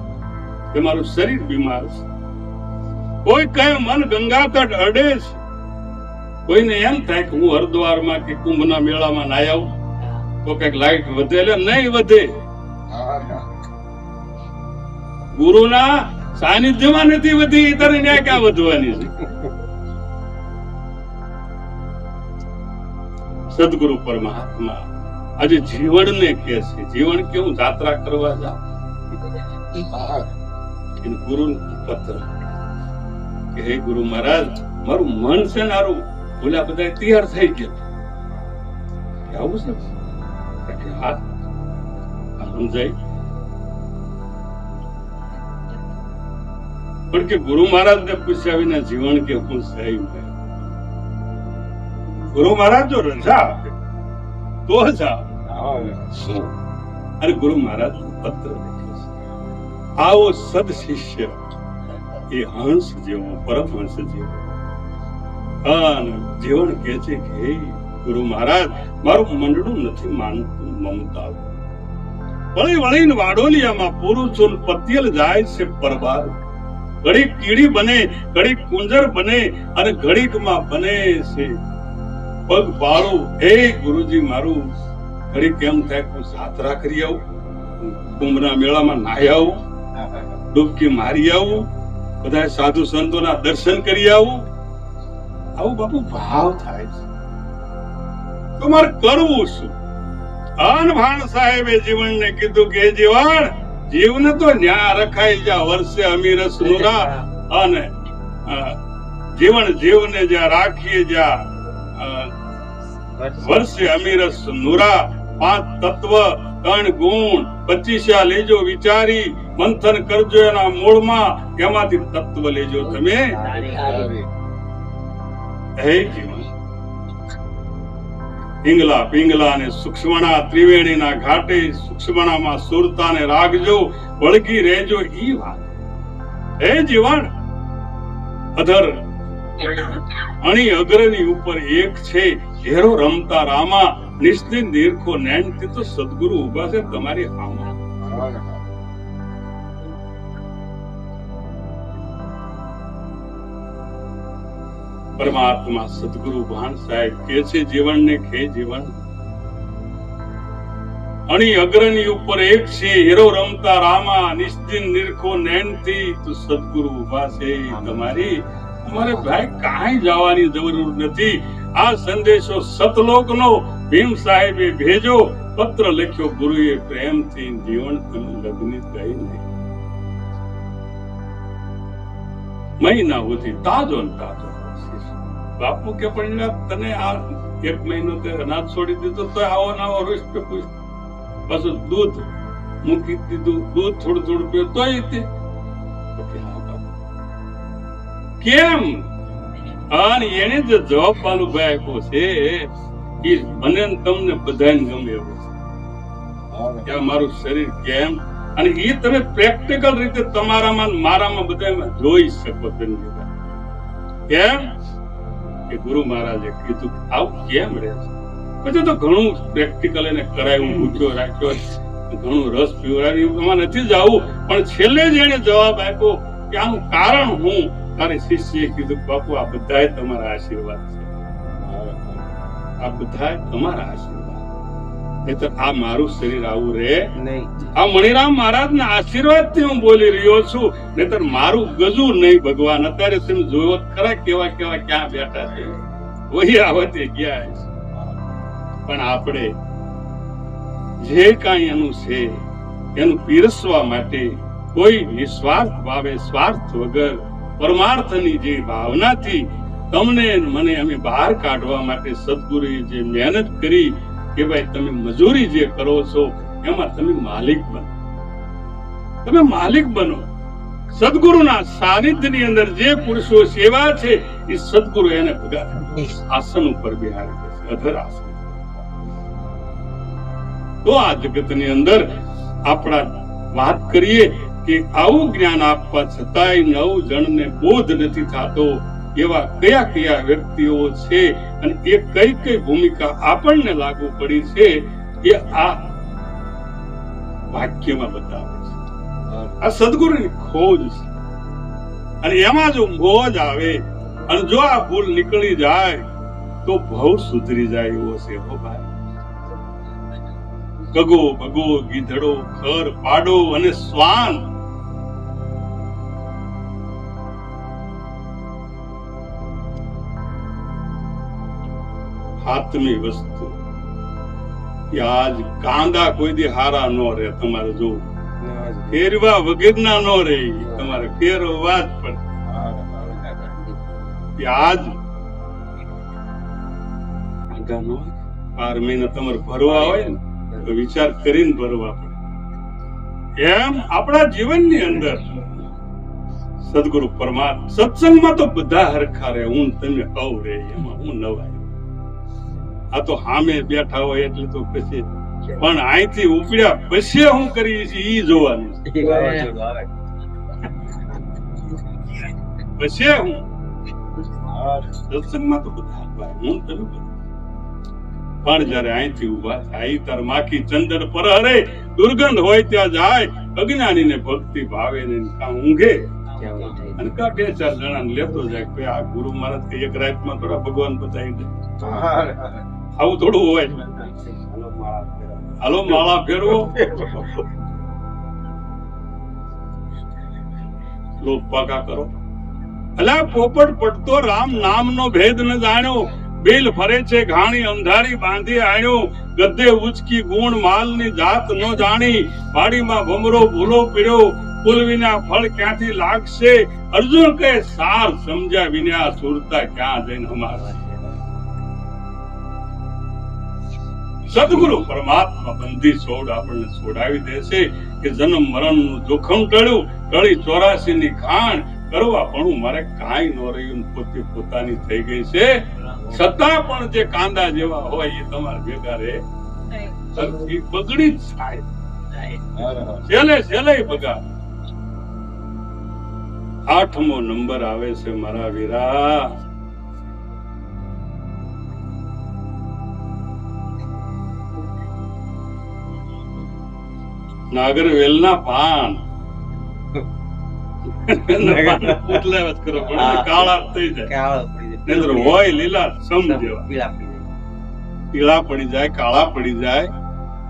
કે મારું શરીર બીમાર છે. કોઈ કહે મન ગંગા તટ અડે છે. કોઈને એમ થાય કે હું હરિદ્વારમાં કે કુંભના મેળામાં નાઈ આવું તો કઈક લાઈટ વધે. એટલે નહીં વધે. ગુરુના સાનિધ્યમાં નથી વધી, તારે ન્યાય ક્યાં વધવાની છે? સદગુરુ પરમાત્મા આજે જીવનને કહે છે, જીવન કેવું જાત્રા કરવા જાવ, ગુરુ પત્ર કે હે ગુરુ મહારાજ મારું મન છે ને આરું બોલ્યા બધા તૈયાર થઈ ગયા. આવું છે હા સમજાય. પણ કે ગુરુ મહારાજ ને પૂછ્યા વિના જીવન કે હું સહી. ગુરુ મહારાજ જો રજા આપે તો જાઓ. અને ગુરુ મહારાજ પત્ર લખ્યો છે, આવો સદ શિષ્ય એ હંસ જેવો, પરમહંસ જેવો. અને જીવન કે છે કે હે ગુરુ મહારાજ મારું મંડળું નથી માનતું મમતા. વળી વળીને વાડોલિયામાં પુરુષો પતિયલ જાય છે પરબાર. ઘડીક કીડી બને, ઘડીક કુંજર બને અને ઘડીકમાં બને છે પગ પાળું. હે ગુરુજી મારું ઘડીક કેમ થાય હું જાત્રા કરી આવું, કુંભના મેળામાં નાહી આવું, ડૂબકી મારી આવું, બધા સાધુ સંતોના દર્શન કરી આવું. આવું બાપુ ભાવ થાય છે તો મારે કરવું શું? અનભાણ સાહેબે જીવનને કીધું કે જીવન જીવને તો ન્યા રખાઈ જા વર્ષે અમીરસ નુરા. અને જીવન જીવને જ્યાં રાખીએ જ્યાં વર્ષે અમીરસ નુરા. 5 તત્વ 3 ગુણ 25 લેજો વિચારી, મંથન કરજો એના મૂળમાં, એમાંથી તત્વ લેજો તમે. હે જીવન પિંગલા પિંગલા ને સૂક્ષ્મણા ત્રિવેણીના ઘાટે, સૂક્ષ્મણામાં સુરતાને રાખજો, વળગી રહેજો ઈ વાત. હે જીવન અધર અણી અગ્રની ઉપર એક છે, ઘેરો રમતા રામા, નિશ્ચિત નિરખો નૈનથી તો સદગુરુ ઉભા છે તમારી આમાં. પરમાત્મા સદગુરુ ભાન સાહેબ કે છે જીવનને ખે જીવન અણી અગ્રની ઉપર એક છે, હેરો રમતા રામા, નિશ્ચિત નિરખો નૈનથી તો સદગુરુ ઉભા છે તમારી. અમારે ભાઈ કાંઈ જવાની જરૂર નથી. આ સંદેશો સતલોકનો ભીમ સાહેબે ભેજો, પત્ર લખ્યો ગુરુએ પ્રેમથી, જીવન તમે લગ્ન ગઈ નહીં. મહિના સુધી તાજો ને તાજો. બાપુ કે પણ તને આ 1 મહિનો તે અનાજ છોડી દીધો તો આવો ને આવો રોજ પૂછ, પાછું દૂધ મૂકી દીધું, દૂધ થોડું થોડું પીવું તોય તે કેમ? અને એને જે જવાબ પાલુભાઈ આપ્યો છે એ મને તમને બધાને ગમે એવો છે. મારું શરીર કેમ, અને એ તમે પ્રેક્ટિકલ રીતે તમારામાં મારામાં બધામાં જોઈ શકો. કેમ કે ગુરુ મહારાજે કીધું આવું કેમ રહે છે. પછી તો ઘણું પ્રેક્ટિકલ એને કરાયું, ભૂખ્યો રાખ્યો, ઘણું રસ પીવડાવ્યું, એમાં નથી જવું. પણ છેલ્લે જ એને જવાબ આપ્યો કે આનું કારણ હું. તારે શિષ્યએ કીધું બાપુ આ બધાય તમારા આશીર્વાદ છે, આ બધાય તમારા આશીર્વાદ. નહીતર આ મારું શરીર આવું રે નહીં. આ મણિરામ મહારાજના આશીર્વાદથી હું બોલી રહ્યો છું, નહીતર મારું ગજુ નહીં. ભગવાન અત્યારે તમે જોયો ખરા કેવા કેવા ક્યાં બેઠા છે, વહી આવતે ગયા છે. પણ આપણે જે કાંઈ એનું છે એનું પીરસવા માટે કોઈ નિસ્વાર્થ ભાવે, સ્વાર્થ વગર, પરમાર્થની જે ભાવનાથી તમને મને અમે બહાર કાઢવા માટે સદગુરુએ જે મહેનત કરી કે ભાઈ તમે મજૂરી જે કરો છો એમાં તમે માલિક બનો, તમે માલિક બનો. સદગુરુના સાનિધ્યની અંદર જે પુરુષો સેવા છે એ સદગુરુ એને આસન ઉપર બિહારી દેશે, અધર આસન. તો આ જગતની અંદર આપણા વાત કરીએ કે આવું જ્ઞાન આપવા છતાંય 9 જણને બોધ નથી થતો એવા કયા કયા વ્યક્તિઓ છે અને એ કઈ કઈ ભૂમિકા આપણને લાગુ પડી છે એ આ વાક્યમાં બતાવે છે. આ સદગુરુની ખોજ છે. અને એમાં જો મોજ આવે અને જો આ ભૂલ નીકળી જાય તો ભવ સુધરી જાય એવો છે. હો ભાઈ, ગગો ભગો ગીધડો ખર પાડો અને શ્વાન હાથમી વસ્તુ આજ કાંદા કોઈ દી હારા ન રહે. તમારે જોવું ફેરવા વગરના ન રહે, તમારે ફેરવવા જ પડે. આજ 12 મહિના તમારે ભરવા હોય ને તો વિચાર કરીને ભરવા પડે. એમ આપણા જીવનની અંદર સદગુરુ પરમાત્મા સત્સંગમાં તો બધા હરખા રહે, હું તમે કહું રે એમાં હું નવાય. આ તો સામે બેઠા હોય એટલે તો પછી, પણ અહીંથી ઉપડ્યા પછી હું કરીએ છીએ ઈ જોવાનું. પછી હું સત્સંગમાં તો બધા હું તમે બધા, પણ જયારે અહીંથી ઉભા થાય તાર માખી ચંદન પર હરે, દુર્ગંધ હોય ત્યાં જાય, અજ્ઞાનીને ભક્તિ ભાવે ને કા ઊંઘે અને કા 2-4 જણાને લેતો જાય. કે આ ગુરુ મહારાજ કે એક રાતમાં થોડા ભગવાન બતાવી દે, આવું થોડું હોય. હાલો માળા ફેરવો, લોક પાકા કરો. અલા પોપટ પડતો રામ નામનો ભેદ ન જાણ્યો, બેલ ફરે છે ઘાણી અંધારી બાંધી આણ્યો, ગદ્દે ઉચકી ગુણ માલની જાત ન જાણી, વાડીમાં ભમરો ભૂલો પીડ્યો, ફૂલ વિના ફળ ક્યાંથી લાગશે, અર્જુન કહે સાર સમજ્યા વિના સુરતા ક્યાં જઈને અમારા. સદગુરુ પરમાત્મા બંધી છોડ આપણને છોડાવી દેશે કે જન્મ મરણ નું જોખમ ટળ્યું, ટળી 84 ની ખાણ કરવા પણ મારે કાંઈ ન રહ્યું, પોતે પોતાની થઈ ગઈ છે. છતાં પણ જે કાંદા જેવા હોય એ તમારે ભેગા રહે, બગડી જ થાય, છેલ્લે બગા. 8મો નંબર આવે છે મારા વીરા, નાગરવેલના પાન. કાળા થઈ જાય, હોય લીલા સમ જેવા, પીળા પડી જાય, કાળા પડી જાય.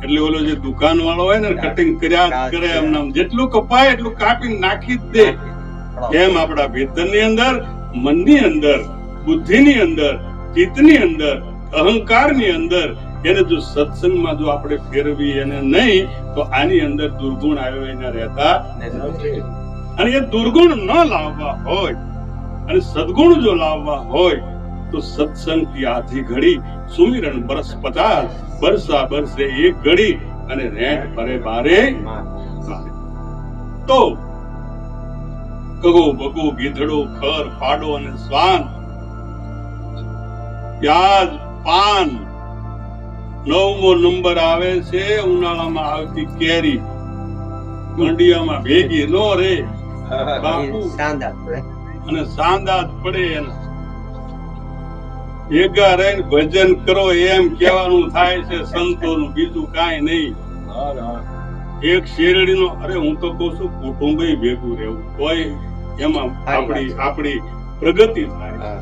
એટલે ઓલો જે દુકાન વાળો હોય ને કટિંગ કર્યા કરે એમને જેટલું કપાય એટલું કાપી નાખી જ દે. એમ આપણા ભીતરની અંદર, મનની અંદર, બુદ્ધિની અંદર, ચિત્તની અંદર, અહંકારની અંદર એને જો સત્સંગમાં જો આપણે ફેરવી એને નહીં તો આની અંદર દુર્ગુણ આવ્યો એના રહેતા નથી. અને એ દુર્ગુણ ન લાવવા હોય અને સદગુણ જો લાવવા હોય તો સત્સંગ થી આધી ઘડી, સુમિરન બરસ 50, બરસા બરસે 1 ઘડી અને રેટ ભરે બારે. તો ગગો બગો ગીધડો ખર પાડો અને શ્વાન, પ્યાજ પાન. 9મો નંબર આવે છે ઉનાળામાં આવતી કેરી, મંડિયામાં ભેગી નો રે બાપુ, અને સાંદા પડે એના ભેગા રહીને ભજન કરો એમ કહેવાનું થાય છે સંતોનું, બીજું કાંઈ નહીં. એક શેરડીનો, અરે હું તો કહું છું કુટુંબ ભેગું રહેવું, તોય એમાં આપણી પ્રગતિ થાય.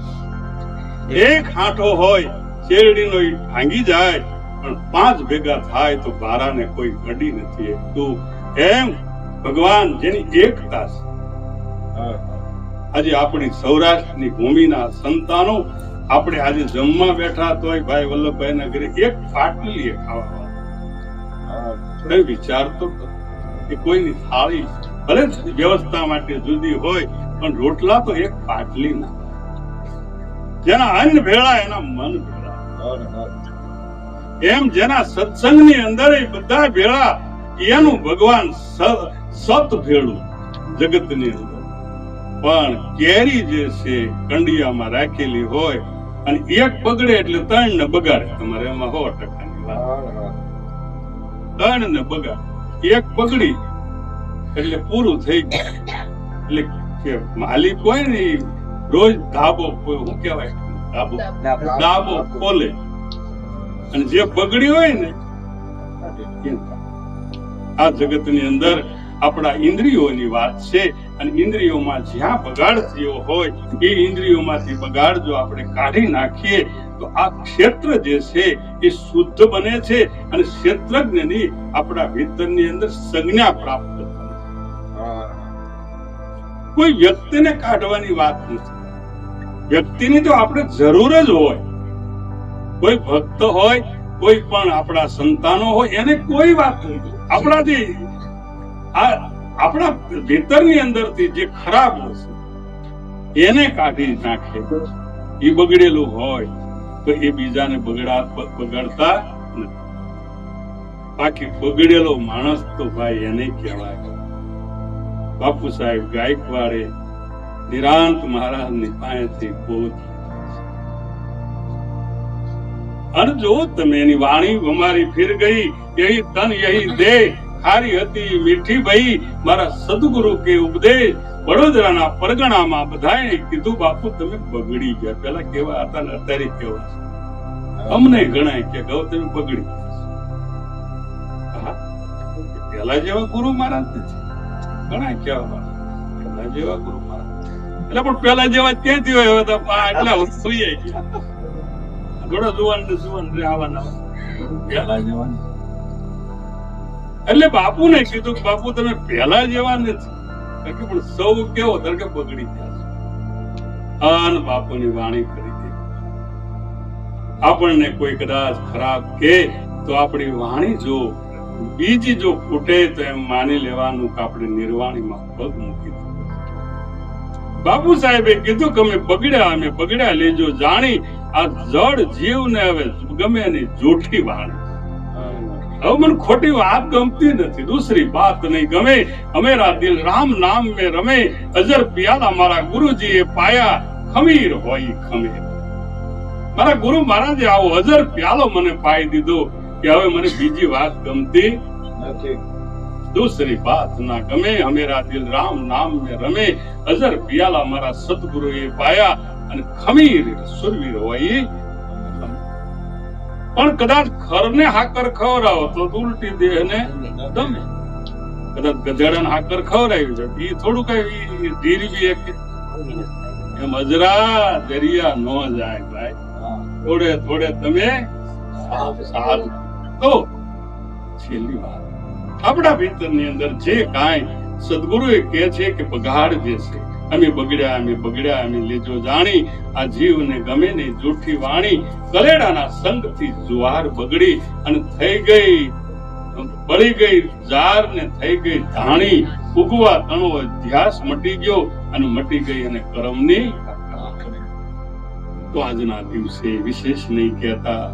એક હાંઠો હોય શેરડીનો ભાંગી જાય, પણ 5 ભેગા થાય તો બારાને કોઈ ગડી નથી એકતું. એમ ભગવાન જેની એકતા છે. આજે આપણી સૌરાષ્ટ્રની ભૂમિના સંતાનો આપણે આજે જમવા બેઠા તોય ભાઈ વલ્લભભાઈ ના ઘરે એક પાટલી ખાવા, વિચાર તો કે કોઈની થાળી ભલે વ્યવસ્થા માટે જુદી હોય પણ રોટલા તો એક પાટલી ના. જેના અન્ન ભેળા એના મન ભેળા. એમ જેના સત્સંગની અંદર એ બધા ભેળા એનું ભગવાન સત ભેળું જગતની અંદર. પણ કેરી જે છે કંડિયામાં રાખેલી હોય અને એક બગડે એટલે 3 ને બગાડે. તમારે એમાં 100%ની વાત. 3 ને બગાડે, એક બગડી એટલે પૂરું થઈ ગયું. એટલે કે માલિક હોય ને ઈ રોજ ધાબો, શું કહેવાય, ધાબો ખોલે અને જે બગડી હોય ને આ જગતની અંદર આપણા ઇન્દ્રિયોની વાત છે. અને ઇન્દ્રિયોમાં જ્યાં બગાડ થયો હોય એ ઇન્દ્રિયોમાંથી બગાડ જો આપણે કાઢી નાખીએ તો આ ક્ષેત્ર જે છે એ શુદ્ધ બને છે અને ક્ષેત્રજ્ઞની આપણા ભીતરની અંદર સંજ્ઞા પ્રાપ્ત થાય. કોઈ વ્યક્તિને કાઢવાની વાત નથી. વ્યક્તિની તો આપણે જરૂર જ હોય. કોઈ ભક્ત હોય, કોઈ પણ આપણા સંતાનો હોય, એને કોઈ વાત નથી. આપણાથી આપણા ભીતરની અંદરથી જે ખરાબ હશે એને કાઢી નાખે. એ બગડેલું હોય તો એ બીજાને બગાડતા નથી. બાકી બગડેલો માણસ તો ભાઈ એને કહેવાય. બાપુ સાહેબ ગાયકવાડે નિરાંત મહારાજની પાસેથી બોધ. અને જો તમે એની વાણી અમારી ફિર ગઈ, યહી તન યહી દે, ખારી હતી મીઠી ભઈ, મારા સદગુરુ કે ઉપદેશ. વડોદરાના પરગણામાં બધાએ કીધું બાપુ તમે બગડી ગયા. પેલા કેવા હતા ને અત્યારે કેવા છે. અમને ગણાય કે તમે બગડી ગયા. પેલા જેવા ગુરુ મહારાજ નથી. ઘણા કેવા પેલા જેવા ગુરુ મહારાજ એટલે પણ પેલા જેવા ક્યાંથી હોય? હવે તો એટલા સુઈ ગયા. ઘણો જુવાન ને જુવાન રે આવવાના પેલા જેવા. એટલે બાપુ ને કીધું બાપુ તમે પેલા જેવા નથી. પણ સૌ કેવો તરકે બગડી ગયા. અન બાપુની વાણી કરી દે. આપણને કોઈ કદાચ ખરાબ કે તો આપણી વાણી જો બીજી જો ફૂટે તો એમ માની લેવાનું કે આપણે નિર્વાણીમાં પગ મૂકી દીધો. બાપુ સાહેબે કીધું કે અમે બગડ્યા લેજો જાણી. આ જડ જીવને હવે ગમે એની જૂઠી વાણી. હવે મને ખોટી વાત ગમતી નથી, દૂસરી બાત નહીં ગમે. અમેરા દિલ રામ નામ में રમે, અજર પિયાલા મારા ગુરુજીએ પાયા, ખમીર હોય ખમીર. મારા ગુરુ મહારાજે આવો અજર પ્યાલો મને પાઈ દીધો કે હવે મને બીજી વાત ગમતી નથી, દૂસરી બાત ના ગમે. અમેરા દિલ રામ નામ में રમે, અજર પિયાલા મારા સદગુરુએ પાયા, અને ખમીર સુરવીર હોય. પણ કદાચ ખરને હાકર ખવડાવો તો ઉલટી દેહને દમે. કદાચ ગધેડાને હાકર ખવડાવી છે એ થોડું કઈ ધીરવી એમ અજરા દરિયા નો જાય ભાઈ. થોડે થોડે તમે સાથ તો છેલ્લી વાત આપણા ભીતરની અંદર જે કાંઈ સદગુરુએ કહે છે કે બગાડ જે છે અમે બગડ્યા અમે લેજો જાણી. આ જીવને ગમે ને જૂઠી વાણી, કલેડાના સંગથી જુવાર બગડી અને થઈ ગઈ બળી ગઈ જાર ને થઈ ગઈ ધાણી. ઉગવા તણો અધ્યાસ મટી ગયો અને મટી ગઈ અને કરમની. તો આજના દિવસે વિશેષ નહીં કહેતા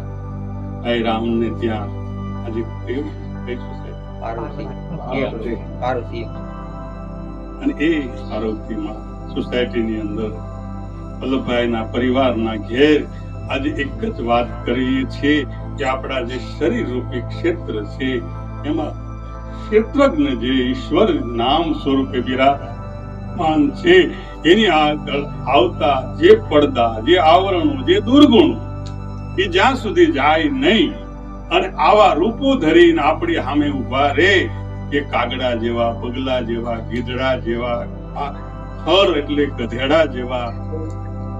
આઈ રામને ત્યાં આજે કેવું અને એ આરોગ્યમાં સોસાયટીની અંદર વલ્લભભાઈના પરિવારના ઘેર આજે એક જ વાત કરીએ છીએ કે આપણા જે શરીર રૂપી ક્ષેત્ર છે એમાં ક્ષેત્રજ્ઞ જે ઈશ્વર નામ સ્વરૂપે બિરાજમાન છે એની આગળ આવતા જે પડદા, જે આવરણો, જે દુર્ગુણો એ જ્યાં સુધી જાય નહીં અને આવા રૂપો ધરીને આપણી સામે ઉભા રહે કે કાગડા જેવા, બગલા જેવા, ગીધડા જેવા, હર એટલે ગધેડા જેવા,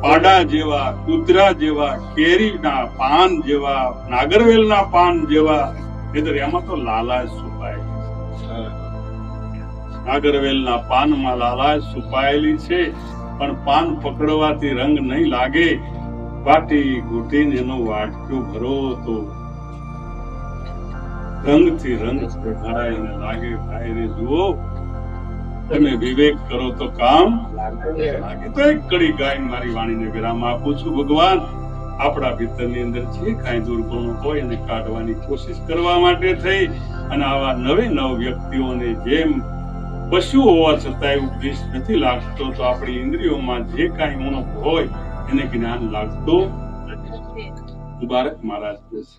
પાડા જેવા, કૂતરા જેવા, કેરીના પાન જેવા, નાગરવેલના પાન જેવા. એમાં તો લાલાશ છુપાય. નાગરવેલના પાનમાં લાલાશ છુપાયેલી છે, પણ પાન પકડવાથી રંગ નહીં લાગે. વાટી ઘૂંટીને એનો વાટક્યો ભરો તો રંગથી રંગ ભરાઈને લાગે. ભાઈને જુઓ તમે વિવેક કરો તો કામ લાગે. તો એક કડી ગાઈને મારી વાણીને વિરામ આપું છું. ભગવાન આપણા ભીતરની અંદર જે કાંઈ દુર્ગુણો હોય એને કાઢવાની કોશિશ કરવા માટે થઈ અને આવા નવે નવ વ્યક્તિઓને જેમ પશુ હોવા છતાં ઉપદેશ નથી લાગતો તો આપણી ઇન્દ્રિયોમાં જે કાંઈ ઉણપ હોય એને જ્ઞાન લાગતું મુબારક મહારાજ પશુ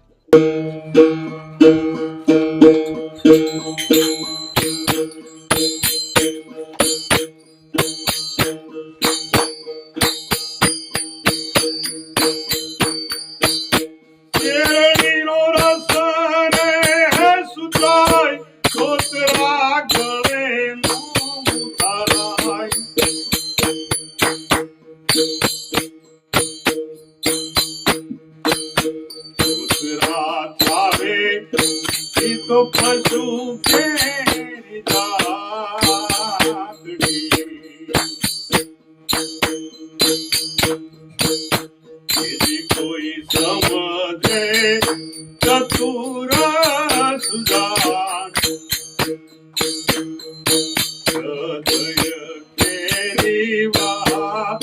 કોઈ સમજે ચતુર સુજાન હૃદય કેરી વાત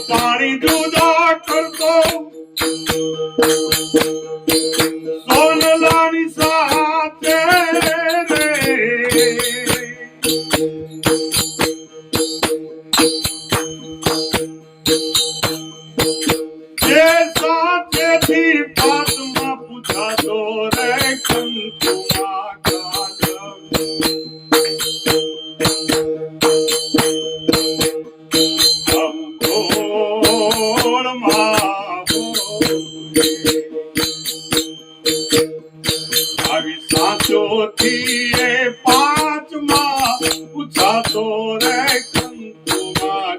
પાણી જુદા કરતો સોનલાની સાથે જે સાથેથી પાસમાં પૂછાતો રે કંકુમાં પાંચમાં પૂછાતો રે કંકુમાં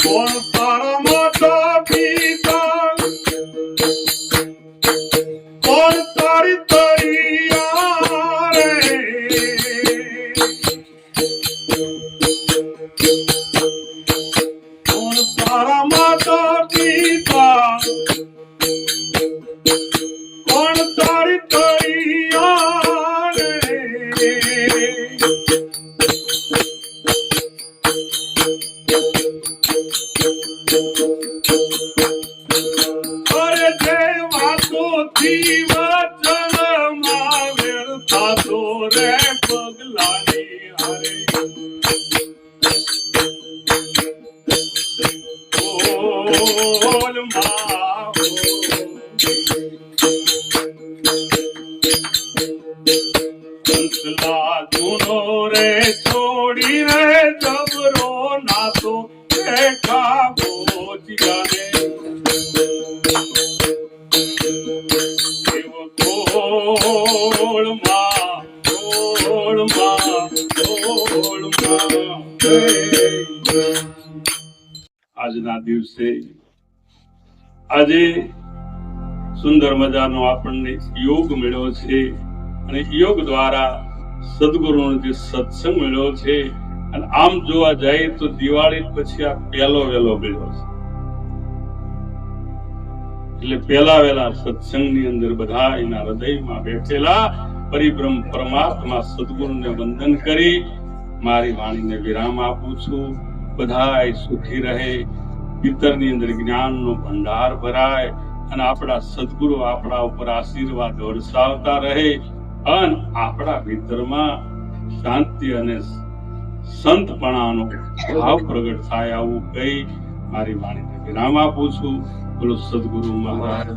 કોણ તારા માતા પિતા કોણ તારી તૈયા રે કોણ તારા માતા પિતા કોણ તારી તૈયા રે અરે દેવા તો વચનમાં વેરતા તો રે પગલાની હારે બોલ માં કંસલા જૂનો રે છોડી રે જબરો નાતો ખાબો જીગાને આજના દિવસે આજે સુંદર મજાનો આપણને યોગ મળ્યો છે અને યોગ દ્વારા સદગુરુનો જે સત્સંગ મળ્યો છે અને આમ જોવા જાય તો દિવાળી પછી આ પહેલો વેલો મળ્યો છે એટલે પહેલા વેલા સત્સંગની અંદર બધા એના હૃદયમાં બેઠેલા પરિબ્રહ્મ પરમાત્મા સદગુરુને વંદન કરી મારી વાણીને વિરામ આપું છું. બધા સુખી રહે, ભીતરની અંદર જ્ઞાનનો ભંડાર ભરાય અને આપણા સદગુરુ આપણા ઉપર આશીર્વાદ વરસાવતા રહે અને આપણા ભીતરમાં શાંતિ અને સંતપણાનો ભાવ પ્રગટ થાય આવું કહી મારી વાણીને વિરામ આપું છું. બોલો સદગુરુ મહારાજ.